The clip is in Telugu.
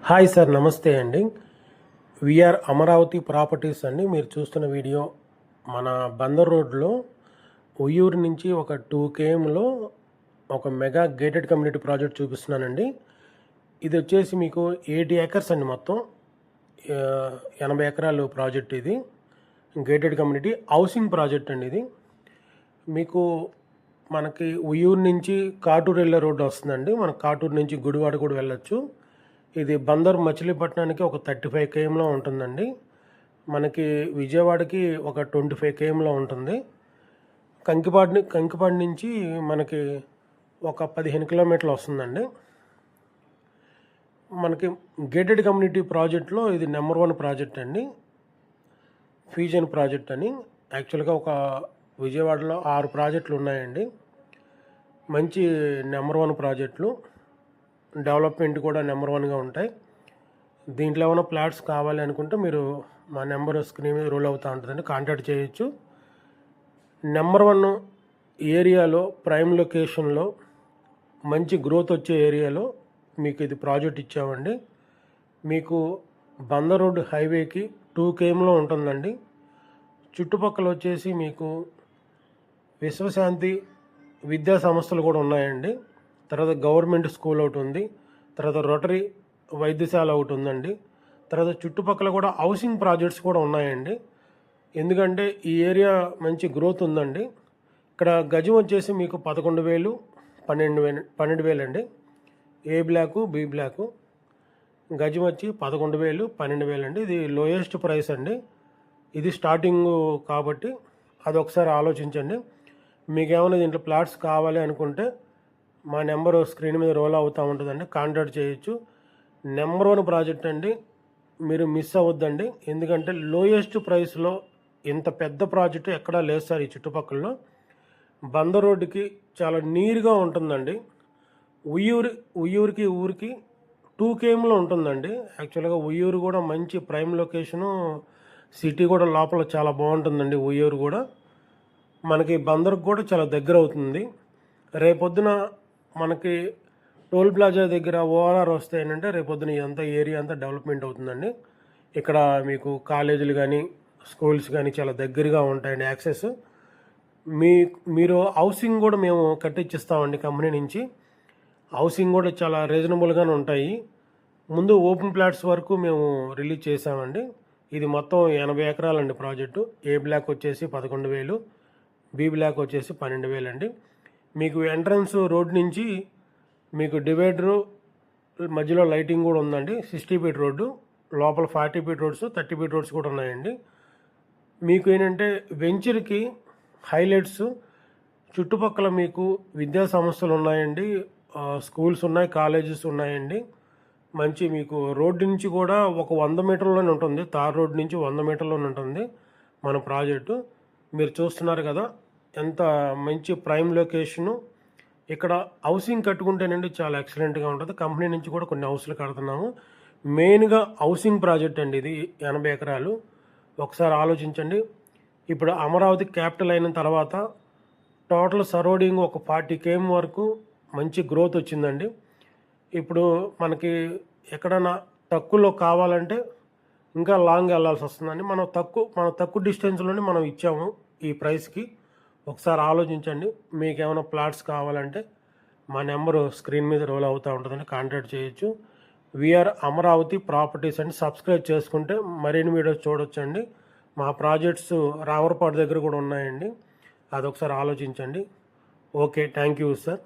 హాయ్ సార్, నమస్తే అండి. విఆర్ అమరావతి ప్రాపర్టీస్ అండి. మీరు చూస్తున్న వీడియో మన బందర్ రోడ్లో ఉయ్యూరు నుంచి ఒక 2 kmలో ఒక మెగా గేటెడ్ కమ్యూనిటీ ప్రాజెక్ట్ చూపిస్తున్నానండి. ఇది వచ్చేసి మీకు 80 acres అండి. మొత్తం 80 ఎకరాలు ప్రాజెక్ట్. ఇది గేటెడ్ కమ్యూనిటీ హౌసింగ్ ప్రాజెక్ట్ అండి. ఇది మీకు మనకి ఉయ్యూరు నుంచి కాటూరు వెళ్ళే రోడ్డు వస్తుందండి. మన కాటూరు నుంచి గుడివాడ కూడా వెళ్ళొచ్చు. ఇది బందర్ మచిలీపట్నానికి ఒక 35 kmలో ఉంటుందండి. మనకి విజయవాడకి ఒక 25 kmలో ఉంటుంది. కంకిపాడి నుంచి మనకి ఒక 15 కిలోమీటర్లు వస్తుందండి. మనకి గేటెడ్ కమ్యూనిటీ ప్రాజెక్ట్లో ఇది నెంబర్ 1 ప్రాజెక్ట్ అండి. ఫ్యూజన్ ప్రాజెక్ట్ అని. యాక్చువల్గా ఒక విజయవాడలో 6 ప్రాజెక్టులు ఉన్నాయండి. మంచి నెంబర్ 1 ప్రాజెక్టులు. డెవలప్మెంట్ కూడా నెంబర్ 1గా ఉంటాయి. దీంట్లో ఏమైనా ప్లాట్స్ కావాలి అనుకుంటే మీరు మా నెంబర్ స్క్రీన్ మీద రోల్ అవుతూ ఉంటుందండి, కాంటాక్ట్ చేయొచ్చు. నెంబర్ 1 ఏరియాలో, ప్రైమ్ లొకేషన్లో, మంచి గ్రోత్ వచ్చే ఏరియాలో మీకు ఇది ప్రాజెక్ట్ ఇచ్చామండి. మీకు బందర్ రోడ్ హైవేకి 2 kmలో ఉంటుందండి. చుట్టుపక్కల వచ్చేసి మీకు విశ్వశాంతి విద్యా సంస్థలు కూడా ఉన్నాయండి. తర్వాత గవర్నమెంట్ స్కూల్ ఒకటి ఉంది. తర్వాత రోటరీ వైద్యశాల ఒకటి ఉందండి. తర్వాత చుట్టుపక్కల కూడా హౌసింగ్ ప్రాజెక్ట్స్ కూడా ఉన్నాయండి. ఎందుకంటే ఈ ఏరియా మంచి గ్రోత్ ఉందండి. ఇక్కడ గజం వచ్చేసి మీకు 11,000, 12,000 అండి. A block, B block. గజం వచ్చి 11,000, 12,000 అండి. ఇది లోయెస్ట్ ప్రైస్ అండి. ఇది స్టార్టింగ్ కాబట్టి అది ఒకసారి ఆలోచించండి. మీకు ఏమైనా దీంట్లో ప్లాట్స్ కావాలి అనుకుంటే మా నెంబరు స్క్రీన్ మీద రోల్ అవుతూ ఉంటుందండి, కాంటాక్ట్ చేయొచ్చు. నెంబర్ 1 ప్రాజెక్ట్ అండి. మీరు మిస్ అవ్వద్దండి. ఎందుకంటే లోయెస్ట్ ప్రైస్లో ఇంత పెద్ద ప్రాజెక్ట్ ఎక్కడా లేదు సార్ ఈ చుట్టుపక్కలలో. బందర్ రోడ్డుకి చాలా నీరుగా ఉంటుందండి. ఉయ్యూరుకి ఊరికి 2 kmలో ఉంటుందండి. యాక్చువల్గా ఉయ్యూరు కూడా మంచి ప్రైమ్ లొకేషను. సిటీ కూడా లోపల చాలా బాగుంటుందండి. ఉయ్యూరు కూడా మనకి బందర్కి కూడా చాలా దగ్గర అవుతుంది. రేపొద్దున మనకి టోల్ ప్లాజా దగ్గర ఓఆర్ఆర్ వస్తే ఏంటంటే రేపొద్దున ఇదంతా ఏరియా అంతా డెవలప్మెంట్ అవుతుందండి. ఇక్కడ మీకు కాలేజీలు కానీ, స్కూల్స్ కానీ చాలా దగ్గరగా ఉంటాయండి యాక్సెస్. మీరు హౌసింగ్ కూడా మేము కట్టించిస్తామండి కంపెనీ నుంచి. హౌసింగ్ కూడా చాలా రీజనబుల్గానే ఉంటాయి. ముందు ఓపెన్ ప్లాట్స్ వరకు మేము రిలీజ్ చేసామండి. ఇది మొత్తం 80 ఎకరాలండి ప్రాజెక్టు. ఏ బ్లాక్ వచ్చేసి 11,000, బి బ్లాక్ వచ్చేసి 12,000 అండి. మీకు ఎంట్రన్స్ రోడ్ నుంచి మీకు డివైడరు మధ్యలో లైటింగ్ కూడా ఉందండి. 60 feet రోడ్డు, లోపల 40 feet రోడ్స్, 30 feet రోడ్స్ కూడా ఉన్నాయండి. మీకు ఏంటంటే వెంచర్కి హైలైట్స్ చుట్టుపక్కల మీకు విద్యా సంస్థలు ఉన్నాయండి, స్కూల్స్ ఉన్నాయి, కాలేజెస్ ఉన్నాయండి. మంచి మీకు రోడ్డు నుంచి కూడా ఒక 100 మీటర్లోనే ఉంటుంది. తార్ రోడ్డు నుంచి 100 మీటర్లోనే ఉంటుంది మన ప్రాజెక్టు. మీరు చూస్తున్నారు కదా ఎంత మంచి ప్రైమ్ లొకేషను. ఇక్కడ హౌసింగ్ కట్టుకుంటేనండి చాలా ఎక్సలెంట్గా ఉంటుంది. కంపెనీ నుంచి కూడా కొన్ని హౌస్లు కడుతున్నాము. మెయిన్గా హౌసింగ్ ప్రాజెక్ట్ అండి ఇది. 80 ఎకరాలు. ఒకసారి ఆలోచించండి. ఇప్పుడు అమరావతి క్యాపిటల్ అయిన తర్వాత టోటల్ సరౌండింగ్ ఒక 40 km వరకు మంచి గ్రోత్ వచ్చిందండి. ఇప్పుడు మనకి ఎక్కడన్నా తక్కువలో కావాలంటే ఇంకా లాంగ్ వెళ్ళాల్సి వస్తుందండి. మనం తక్కువ డిస్టెన్స్లోనే మనం ఇచ్చాము ఈ ప్రైస్కి. ఒకసారి ఆలోచించండి. మీకు ఏమైనా ప్లాట్స్ కావాలంటే మా నెంబరు స్క్రీన్ మీద రోల్ అవుతూ ఉంటుందని కాంటాక్ట్ చేయొచ్చు. విఆర్ అమరావతి ప్రాపర్టీస్ అని సబ్స్క్రైబ్ చేసుకుంటే మరిన్ని వీడియోస్ చూడొచ్చండి. మా ప్రాజెక్ట్స్ రామరపాడు దగ్గర కూడా ఉన్నాయండి. అదొకసారి ఆలోచించండి. Okay, thank you sir.